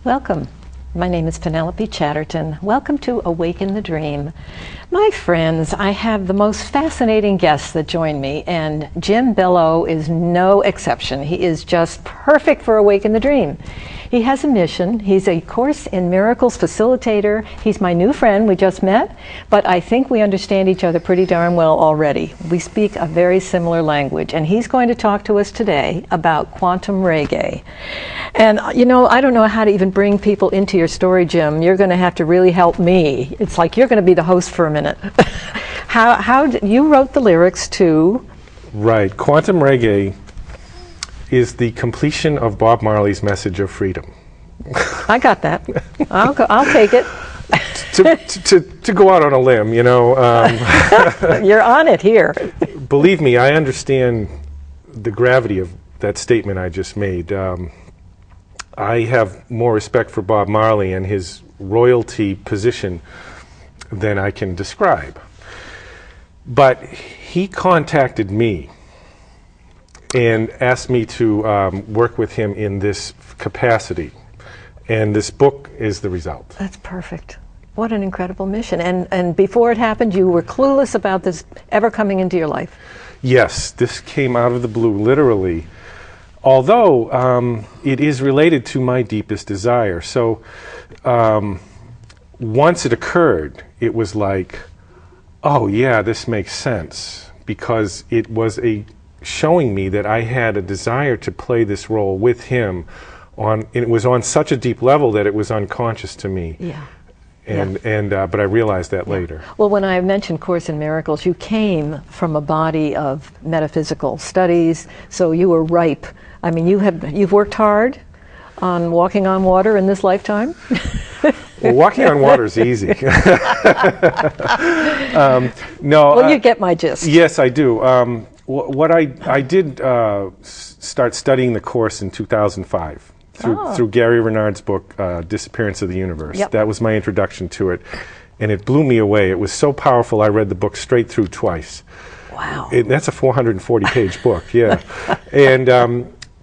Welcome. My name is Penelope Chatterton. Welcome to Awaken the Dream. My friends, I have the most fascinating guests that join me, and Jim Belleau is no exception. He is just perfect for Awaken the Dream. He has a mission. He's a Course in Miracles facilitator. He's my new friend. We just met, but I think we understand each other pretty darn well already. We speak a very similar language, and he's going to talk to us today about quantum reggae. And you know, I don't know how to even bring people into your story, Jim. You're going to have to really help me. It's like you're going to be the host for a minute. You wrote the lyrics to? Right. Quantum reggae is the completion of Bob Marley's message of freedom. I got that. I'll take it. to go out on a limb, you know. You're on it here. Believe me, I understand the gravity of that statement I just made. I have more respect for Bob Marley and his royalty position than I can describe. But he contacted me and asked me to work with him in this capacity. And this book is the result. That's perfect. What an incredible mission. And before it happened, you were clueless about this ever coming into your life. Yes, this came out of the blue, literally. Although it is related to my deepest desire. So once it occurred, it was like, oh yeah, this makes sense. Because it was showing me that I had a desire to play this role with him. It was on such a deep level that it was unconscious to me. Yeah. But I realized that later. Well, when I mentioned Course in Miracles, you came from a body of metaphysical studies, so you were ripe. I mean, you've worked hard on walking on water in this lifetime? Well, walking on water is easy. No. Well, you get my gist. Yes, I do. What I did start studying the Course in 2005. Through Gary Renard's book, Disappearance of the Universe. Yep. That was my introduction to it, and it blew me away. It was so powerful, I read the book straight through twice. Wow. That's a 440-page book, yeah.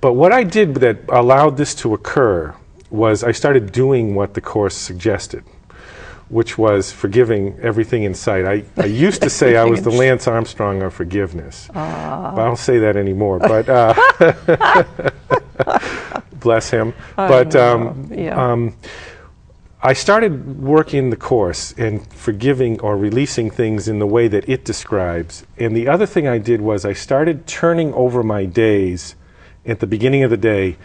But what I did that allowed this to occur was I started doing what the Course suggested, which was forgiving everything in sight. I used to say I was the Lance Armstrong of forgiveness. But I don't say that anymore. But bless him. But I started working the Course and forgiving or releasing things in the way that it describes. And the other thing I did was I started turning over my days at the beginning of the day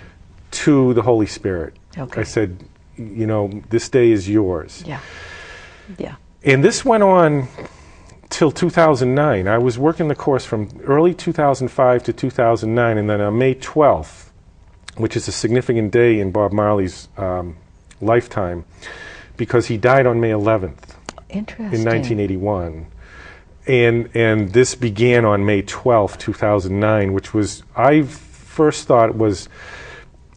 to the Holy Spirit. Okay. I said, you know, this day is yours. Yeah. Yeah. And this went on till 2009. I was working the Course from early 2005 to 2009, and then on May 12th, which is a significant day in Bob Marley's lifetime, because he died on May 11th. Interesting. In 1981. And this began on May 12th, 2009, which was, I first thought was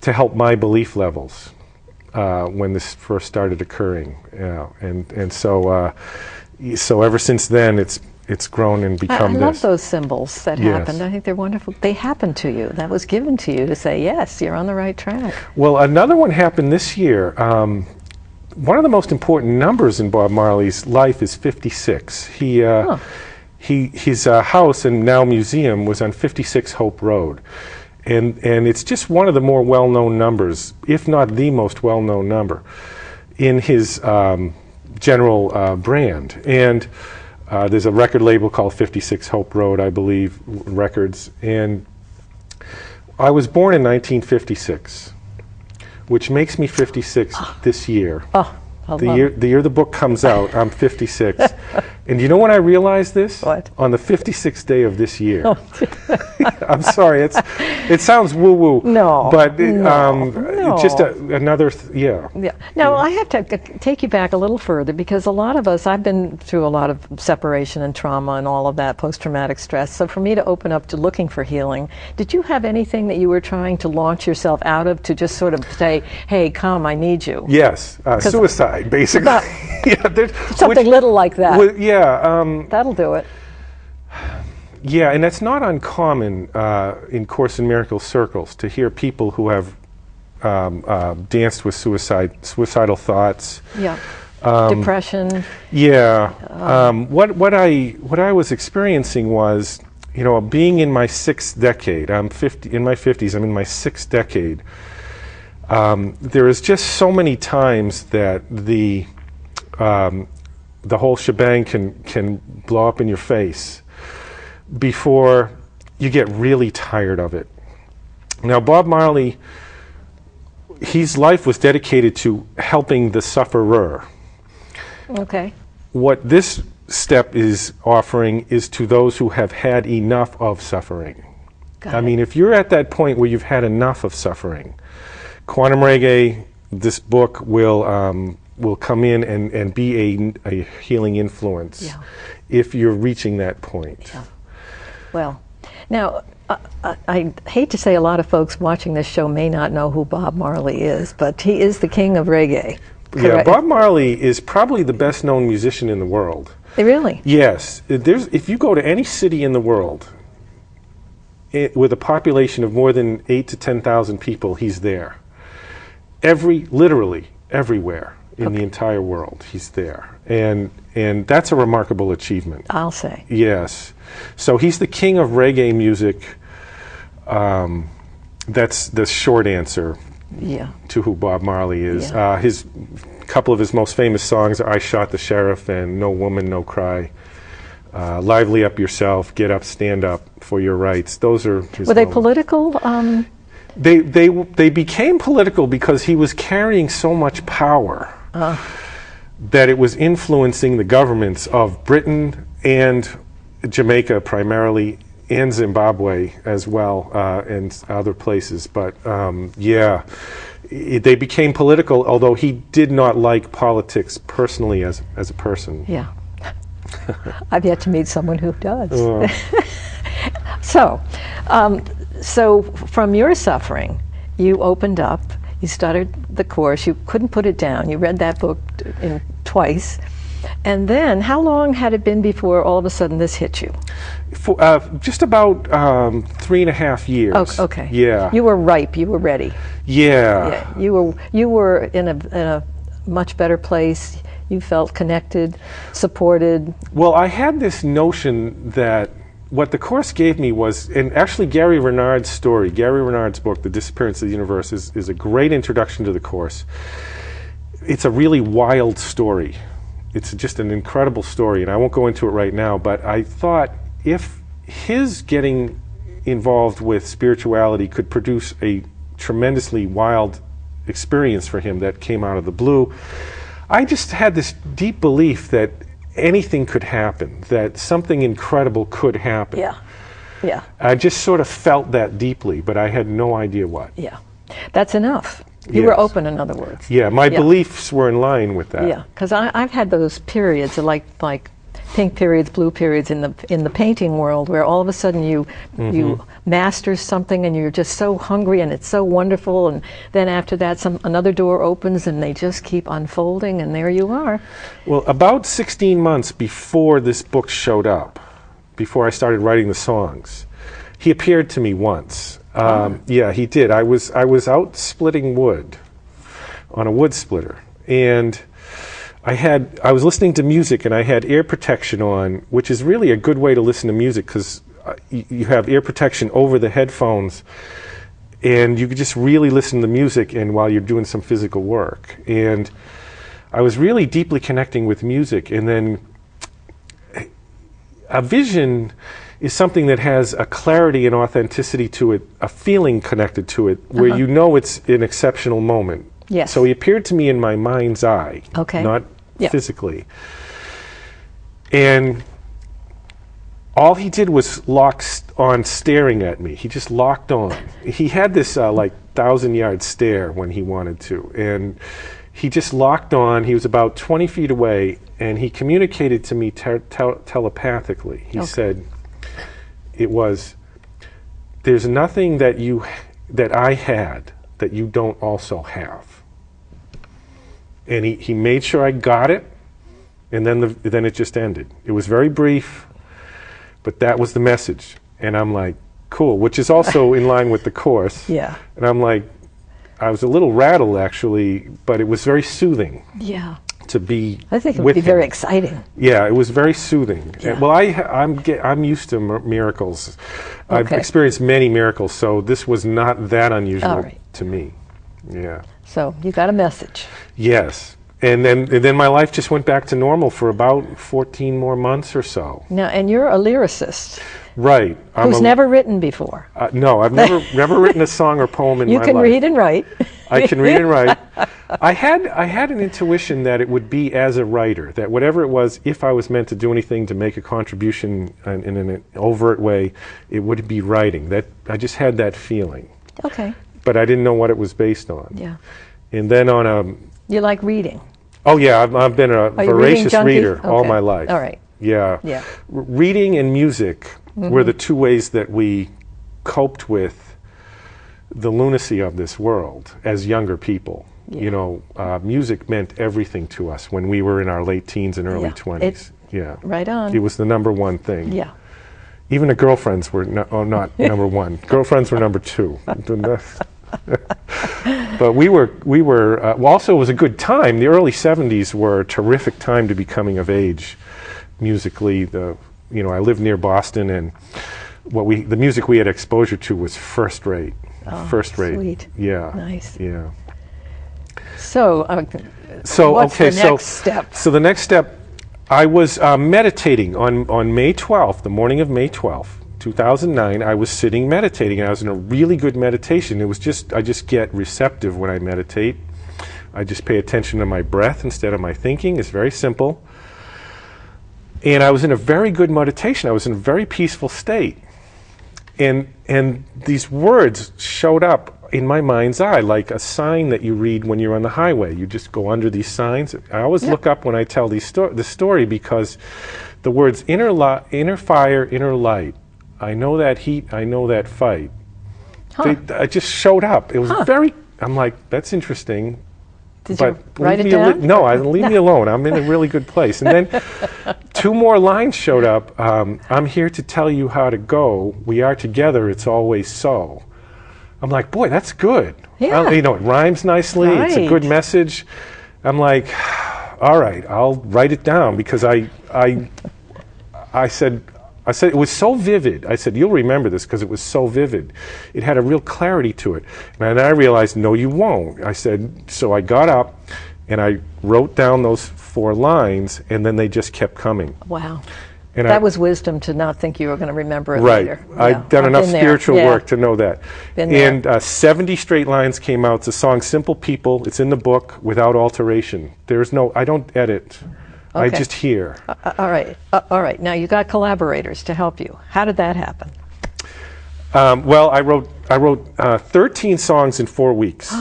to help my belief levels when this first started occurring. And so ever since then, it's grown and become this. I love those symbols that happened. I think they're wonderful. They happened to you. That was given to you to say, yes, you're on the right track. Well, another one happened this year. One of the most important numbers in Bob Marley's life is 56. His house and now museum was on 56 Hope Road. And it's just one of the more well-known numbers, if not the most well-known number, in his general brand. And there's a record label called 56 Hope Road, I believe, Records. And I was born in 1956, which makes me 56 this year. The year the book comes out, I'm 56. And you know when I realized this? What? On the 56th day of this year. I'm sorry, it sounds woo-woo. No. But No. just another, Yeah. Now, I have to take you back a little further, because a lot of us, I've been through a lot of separation and trauma and all of that, post-traumatic stress. So for me to open up to looking for healing, did you have anything that you were trying to launch yourself out of to just sort of say, hey, come, I need you? Yes. Suicide, basically. Something little like that. Yeah. That'll do it. Yeah, and that's not uncommon in Course in Miracles circles to hear people who have danced with suicidal thoughts. Yeah. Depression. Yeah. What I was experiencing was, you know, being in my 6th decade. I'm 50, in my 50s. I'm in my 6th decade. There is just so many times that the whole shebang can blow up in your face before you get really tired of it. Now, Bob Marley, his life was dedicated to helping the sufferer. Okay. What this step is offering is to those who have had enough of suffering. I mean, if you're at that point where you've had enough of suffering, Quantum Reggae, this book will come in and be a healing influence if you're reaching that point. Yeah. Well, now, I hate to say a lot of folks watching this show may not know who Bob Marley is, but he is the king of reggae. Yeah, Bob Marley is probably the best known musician in the world. Really? Yes. If you go to any city in the world with a population of more than 8,000 to 10,000 people, he's there. Literally everywhere in the entire world, he's there. And that's a remarkable achievement. I'll say. Yes. So he's the king of reggae music. That's the short answer to who Bob Marley is. His couple of his most famous songs are I Shot the Sheriff and No Woman, No Cry. Lively Up Yourself, Get Up, Stand Up for Your Rights. Those are his Were they political? They became political because he was carrying so much power that it was influencing the governments of Britain and Jamaica primarily, and Zimbabwe as well, and other places. But they became political, although he did not like politics personally as a person. Yeah. I've yet to meet someone who does. So from your suffering, you opened up, you started the course, you couldn't put it down, you read that book twice, and then how long had it been before all of a sudden this hit you? Just about 3.5 years. Oh, okay. Yeah. You were ripe, you were ready. Yeah. You were in a much better place. You felt connected, supported. Well, I had this notion that what the course gave me was, and actually Gary Renard's story, Gary Renard's book, The Disappearance of the Universe, is a great introduction to the course. It's a really wild story. It's just an incredible story, and I won't go into it right now, but I thought if his getting involved with spirituality could produce a tremendously wild experience for him that came out of the blue, I just had this deep belief that anything could happen, that something incredible could happen. Yeah, yeah. I just sort of felt that deeply, but I had no idea what. Yeah, that's enough. You were open, in other words. Yeah, my beliefs were in line with that. Yeah, because I've had those periods, like pink periods, blue periods in the painting world, where all of a sudden you master something and you're just so hungry and it's so wonderful, and then after that another door opens and they just keep unfolding, and there you are. Well, about 16 months before this book showed up, before I started writing the songs, he appeared to me once. Yeah, he did. I was out splitting wood on a wood splitter, and I was listening to music, and I had ear protection on, which is really a good way to listen to music because you have ear protection over the headphones, and you could just really listen to music and while you're doing some physical work. And I was really deeply connecting with music, and then a vision is something that has a clarity and authenticity to it, a feeling connected to it, where you know it's an exceptional moment. Yes. So he appeared to me in my mind's eye, not physically. And all he did was lock on staring at me. He just locked on. He had this like 1,000-yard stare when he wanted to. And he just locked on. He was about 20 feet away, and he communicated to me telepathically. He said, there's nothing that I had that you don't also have. And he made sure I got it, and then it just ended. It was very brief, but that was the message. And I'm like, cool, which is also in line with the course. Yeah. And I'm like, I was a little rattled actually, but it was very soothing. Yeah. To be I think it with would be him. very exciting. Yeah, it was very soothing. Yeah. Well, I'm used to miracles. I've Okay. experienced many miracles, so this was not that unusual All right. to me. Yeah. So you got a message. Yes. And then my life just went back to normal for about 14 more months or so. Now, and you're a lyricist Right. who's never written before. No, I've never written a song or poem in my You life. can read and write. I can read and write. I had an intuition that it would be as a writer, that whatever it was, if I was meant to do anything to make a contribution in an overt way, it would be writing. That I just had that feeling. Okay. But I didn't know what it was based on. Yeah. And then on a... You like reading? Oh yeah, I've been a Are you reading voracious junkie? reader all Okay. my life. All right. Yeah. Yeah. Reading and music were the two ways that we coped with the lunacy of this world as younger people. Yeah. You know, music meant everything to us when we were in our late teens and early Yeah. 20s. Yeah. Right on. It was the number one thing. Yeah. Even the girlfriends were not number one. Girlfriends were number two. But we were well, also it was a good time. The early 70s were a terrific time to be coming of age musically. I lived near Boston, and the music we had exposure to was first rate. Oh, first rate. sweet. Yeah. Nice. Yeah. So, what's okay, the next step? So the next step, I was meditating on May 12th, the morning of May 12th, 2009. I was sitting meditating, and I was in a really good meditation. I just get receptive when I meditate. I just pay attention to my breath instead of my thinking. It's very simple. And I was in a very good meditation. I was in a very peaceful state. And these words showed up in my mind's eye like a sign that you read when you're on the highway. You just go under these signs. I always look up when I tell this story because the words inner fire, inner light, I know that heat, I know that fight. Huh. I just showed up. It was I'm like, that's interesting. Did you write it down? No, leave me alone. I'm in a really good place. And then two more lines showed up. I'm here to tell you how to go. We are together. It's always so. I'm like, boy, that's good. Yeah. It rhymes nicely. It's a good message. I'm like, all right, I'll write it down because I said it was so vivid. I said, you'll remember this because it was so vivid. It had a real clarity to it. And I realized, no, you won't. I said, so I got up and I wrote down those 4 lines, and then they just kept coming. Wow. And that was wisdom to not think you were going to remember it right. later. I'd Yeah. done enough been there. spiritual Yeah. work to know that. Been there. And 70 straight lines came out. It's a song, Simple People. It's in the book without alteration. I don't edit. I Okay. just hear. All right. All right. Now you got collaborators to help you. How did that happen? Well, I wrote 13 songs in 4 weeks.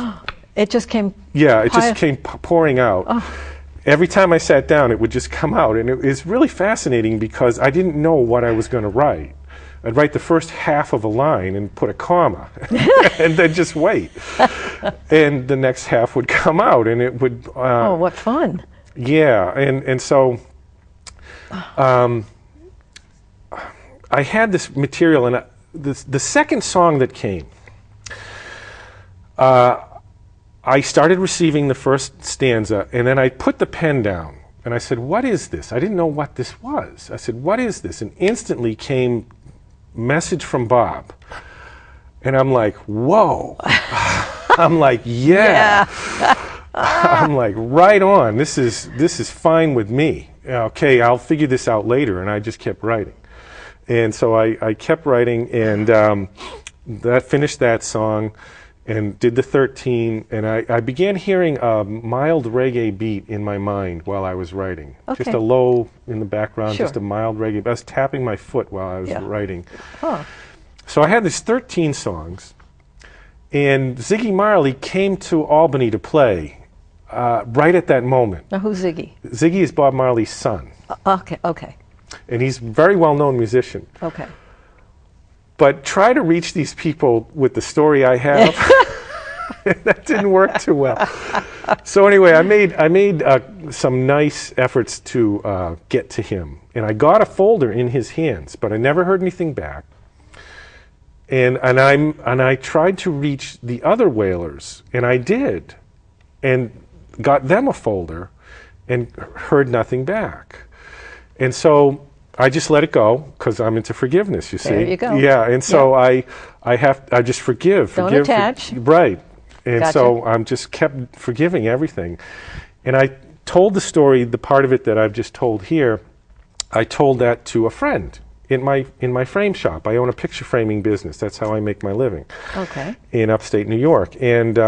It just came. Yeah, it just came pouring out. Oh. Every time I sat down, it would just come out. And it was really fascinating because I didn't know what I was going to write. I'd write the first half of a line and put a comma and then just wait. And the next half would come out, and it would... Oh, what fun. Yeah, and so I had this material, and the second song that came, I started receiving the first stanza, and then I put the pen down, and I said, what is this? I didn't know what this was. I said, what is this? And instantly came message from Bob, and I'm like, whoa. I'm like, yeah. I'm like, right on. This is fine with me. Okay, I'll figure this out later. And I just kept writing. And so I kept writing, and that finished that song and did the 13. And I began hearing a mild reggae beat in my mind while I was writing. Okay. Just a low in the background, Sure. just a mild reggae. I was tapping my foot while I was writing. Huh. So I had these 13 songs. And Ziggy Marley came to Albany to play right at that moment. Now, who's Ziggy? Ziggy is Bob Marley's son. Okay. And he's a very well-known musician. Okay. But try to reach these people with the story I have. That didn't work too well. So anyway, I made some nice efforts to get to him. And I got a folder in his hands, but I never heard anything back. And I tried to reach the other whalers, and I did, and got them a folder, and heard nothing back. And so I just let it go, because I'm into forgiveness, you see. There you go. Yeah, and so I just forgive. Don't attach. Right. And Gotcha. so I'm just kept forgiving everything. And I told the story, the part of it that I've just told here, I told that to a friend in my frame shop. I own a picture framing business. That's how I make my living. Okay. In upstate New York. And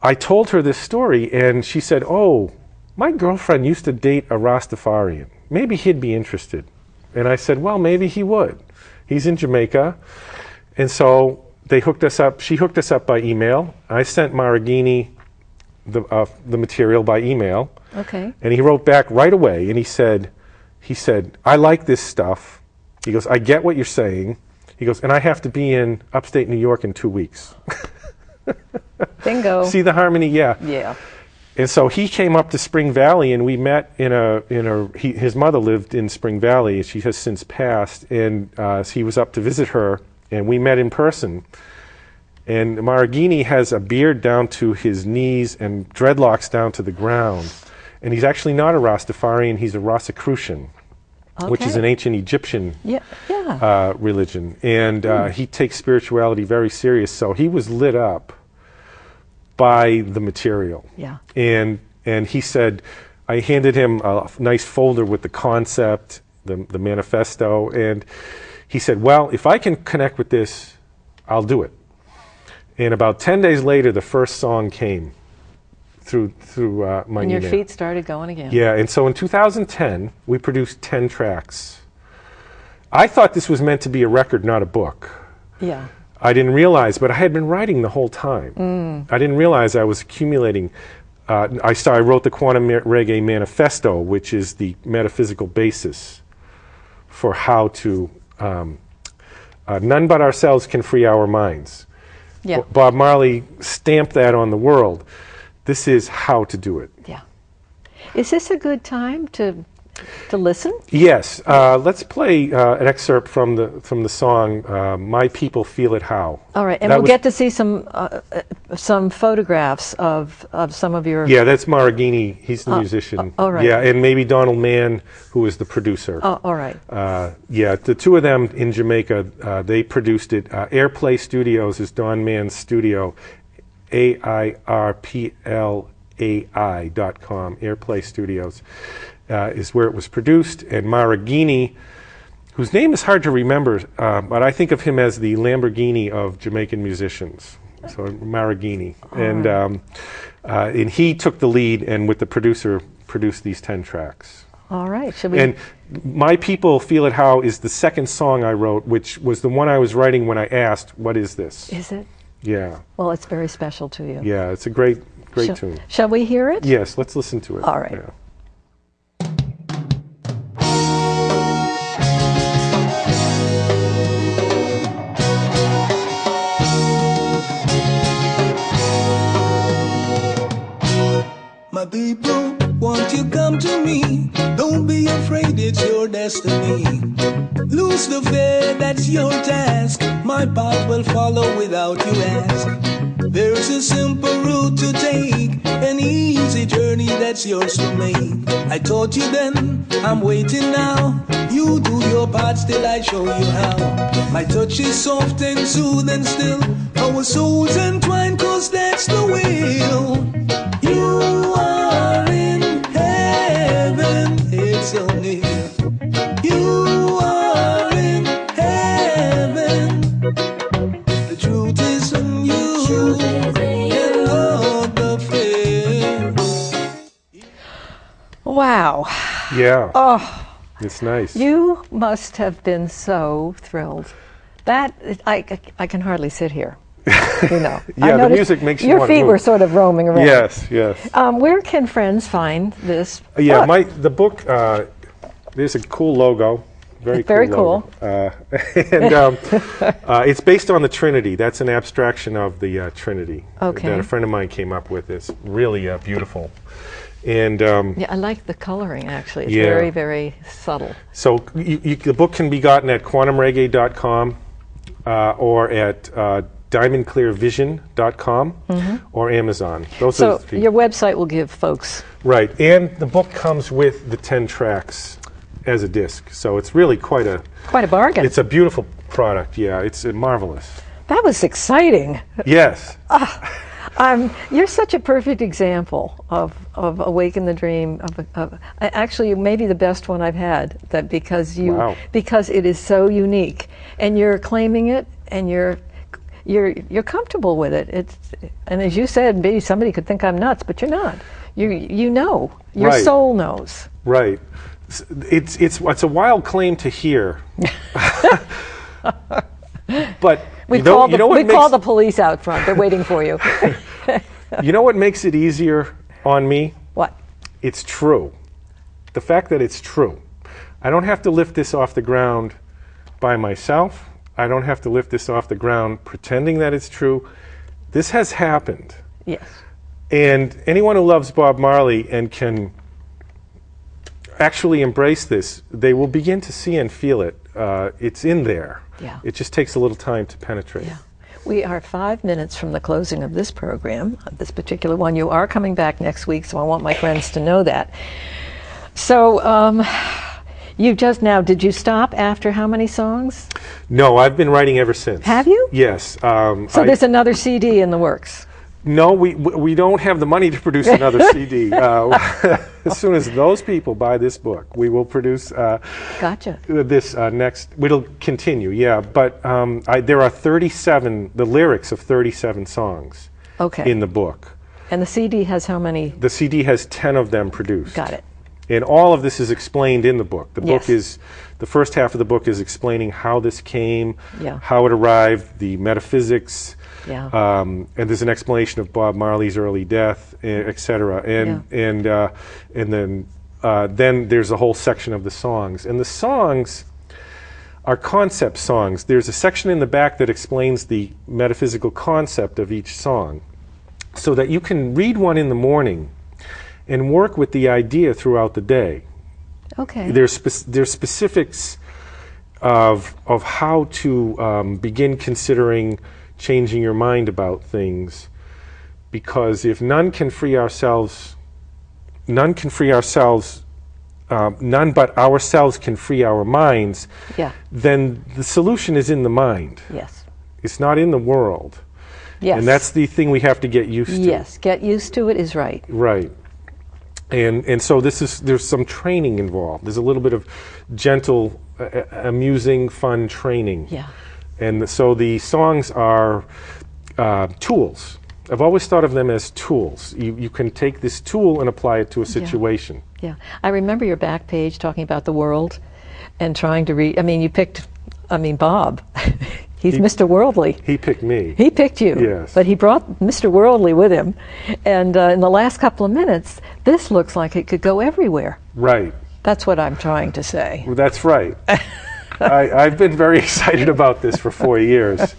I told her this story, and she said, "Oh, my girlfriend used to date a Rastafarian. Maybe he'd be interested." And I said, "Well, maybe he would. He's in Jamaica." And so they hooked us up. She hooked us up by email. I sent Maragini the material by email. Okay. And he wrote back right away, and he said, "I like this stuff." He goes, "I get what you're saying." He goes, "And I have to be in upstate New York in 2 weeks." Bingo. See the harmony? Yeah. Yeah. And so he came up to Spring Valley, and we met his mother lived in Spring Valley. She has since passed, and he was up to visit her, and we met in person. And Maragini has a beard down to his knees and dreadlocks down to the ground. And he's actually not a Rastafarian, he's a Rosicrucian, which is an ancient Egyptian religion. And he takes spirituality very serious, so he was lit up by the material. Yeah. And he said, I handed him a nice folder with the concept, the manifesto, and he said, "Well, if I can connect with this, I'll do it." And about 10 days later, the first song came through my And your email. feet started going again. Yeah, and so in 2010, we produced 10 tracks. I thought this was meant to be a record, not a book. Yeah. I didn't realize, but I had been writing the whole time. I didn't realize I was accumulating. I wrote the Quantum Reggae Manifesto, which is the metaphysical basis for how to, none but ourselves can free our minds. Yeah. Bob Marley stamped that on the world. This is how to do it. Yeah. Is this a good time to listen? Yes. Let's play an excerpt from the song "My People Feel It How." All right, and we'll get to see some photographs of some of your. Yeah, that's Maragini. He's the musician. All right. Yeah, and maybe Donald Mann, who is the producer. Oh, all right. Yeah, the two of them in Jamaica, they produced it. Airplay Studios is Don Mann's studio. AIRPLAI.com. Airplay Studios is where it was produced. And Maragini, whose name is hard to remember, but I think of him as the Lamborghini of Jamaican musicians. So Maragini. And he took the lead and with the producer produced these 10 tracks. All right. Should we? And My People Feel It How is the second song I wrote, which was the one I was writing when I asked, "What is this?" Is it? Yeah. Well, it's very special to you. Yeah, it's a great tune. Shall we hear it? Yes, let's listen to it. All right. Yeah. My people, won't you come to me? Don't be afraid, it's your destiny. Lose the fear, that's your task. My path will follow without you ask. There's a simple route to take, an easy journey that's yours to make. I taught you then, I'm waiting now. You do your part, still I show you how. My touch is soft and soothing still. Our souls entwined, cause that's the will. You are in heaven, it's so near. You are in heaven. The truth is in you, and Lord the fear. Wow. Yeah. Oh, It's nice. you must have been so thrilled. That I can hardly sit here. You know. Yeah, I the noticed music makes you your wanna feet move. were sort of roaming around. Yes, yes. Where can friends find this? Yeah, book? the book, there's a cool logo. Very cool. And it's based on the Trinity. That's an abstraction of the Trinity Okay. that a friend of mine came up with. It's really beautiful. And Yeah, I like the coloring. Actually, it's Yeah. very, very subtle. so the book can be gotten at quantumreggae.com, or at diamondclearvision.com or Amazon. Those are So the three. your website will give folks. Right, and the book comes with the 10 tracks as a disc, so it's really quite a bargain. It's a beautiful product. Yeah, it's marvelous. That was exciting. Yes. You're such a perfect example of Awaken the Dream. Actually, maybe the best one I've had. That because it is so unique, and you're claiming it, and you're comfortable with it. And as you said, maybe somebody could think I'm nuts, but you're not. You know, your soul knows. Right. It's a wild claim to hear. But we call the police out front. They're waiting for you. You know what makes it easier on me? What? It's true. The fact that it's true. I don't have to lift this off the ground by myself. I don't have to lift this off the ground pretending that it's true. This has happened. Yes. And anyone who loves Bob Marley and can actually embrace this, they will begin to see and feel it. It's in there. Yeah. It just takes a little time to penetrate. Yeah. We are 5 minutes from the closing of this program, this particular one. You are coming back next week, so I want my friends to know that. So, did you stop after how many songs? No, I've been writing ever since. Have you? Yes. So there's another CD in the works? No, we don't have the money to produce another CD. As soon as those people buy this book, we will produce Gotcha. This next. It'll continue, yeah. But there are 37, the lyrics of 37 songs in the book. And the CD has how many? The CD has 10 of them produced. Got it. And all of this is explained in the book. The book is, the first half of the book is explaining how this came, how it arrived, the metaphysics, and there's an explanation of Bob Marley's early death, etc. And then there's a whole section of the songs. And the songs are concept songs. There's a section in the back that explains the metaphysical concept of each song, so that you can read one in the morning and work with the idea throughout the day. Okay. There's specifics of how to begin considering changing your mind about things, because if none but ourselves can free our minds, then the solution is in the mind. Yes. It's not in the world. Yes. And that's the thing we have to get used to. Yes, get used to it is right. Right. And so there's some training involved. There's a little bit of gentle, amusing, fun training. Yeah. And so the songs are tools. I've always thought of them as tools. You can take this tool and apply it to a situation. Yeah. I remember your back page talking about the world and trying to read. I mean, you picked, Bob. He's Mr. Worldly. He picked me. He picked you. Yes. But he brought Mr. Worldly with him. And in the last couple of minutes, this looks like it could go everywhere. Right. That's what I'm trying to say. Well, that's right. I've been very excited about this for 4 years.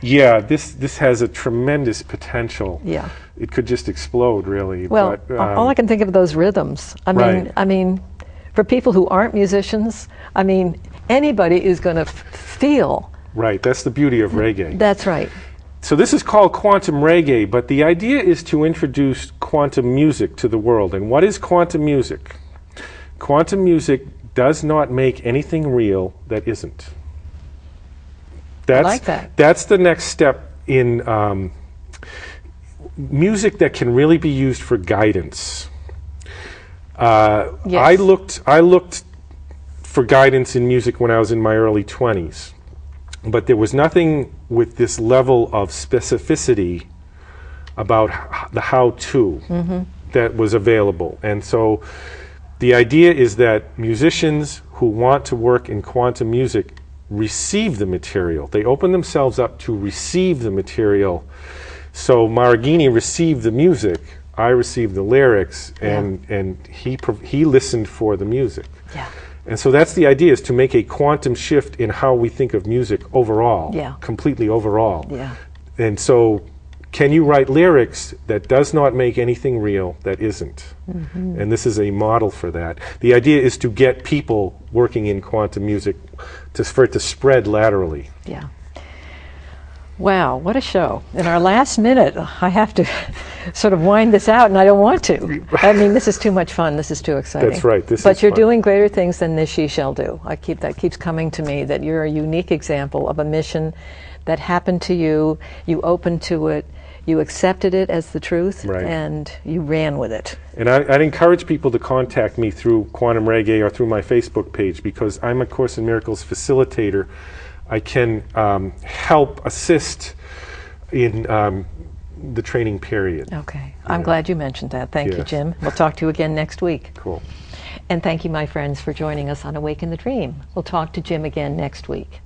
This has a tremendous potential. Yeah. It could just explode, really. Well, but, all I can think of are those rhythms. I mean, for people who aren't musicians, anybody is going to feel. Right, that's the beauty of reggae. That's right. So this is called quantum reggae, but the idea is to introduce quantum music to the world. And what is quantum music? Quantum music does not make anything real that isn't. I like that. That's the next step in music that can really be used for guidance. Yes. I looked for guidance in music when I was in my early 20s, but there was nothing with this level of specificity about the how-to that was available. And so the idea is that musicians who want to work in quantum music receive the material. They open themselves up to receive the material. So Maragini received the music, I received the lyrics, and he listened for the music. Yeah. And so that's the idea, is to make a quantum shift in how we think of music overall, completely overall. Yeah. And so can you write lyrics that does not make anything real that isn't? And this is a model for that. The idea is to get people working in quantum music for it to spread laterally. Yeah. Wow, what a show. In our last minute, I have to sort of wind this out, and I don't want to. I mean, this is too much fun. This is too exciting. That's right. But you're doing greater things than this she shall do. That keeps coming to me, that you're a unique example of a mission that happened to you. You opened to it. You accepted it as the truth, right, and you ran with it. And I'd encourage people to contact me through Quantum Reggae or through my Facebook page, because I'm a Course in Miracles facilitator. I can help assist in the training period. Okay. I'm glad you mentioned that. Thank you, Jim. We'll talk to you again next week. Cool. And thank you, my friends, for joining us on Awaken the Dream. We'll talk to Jim again next week.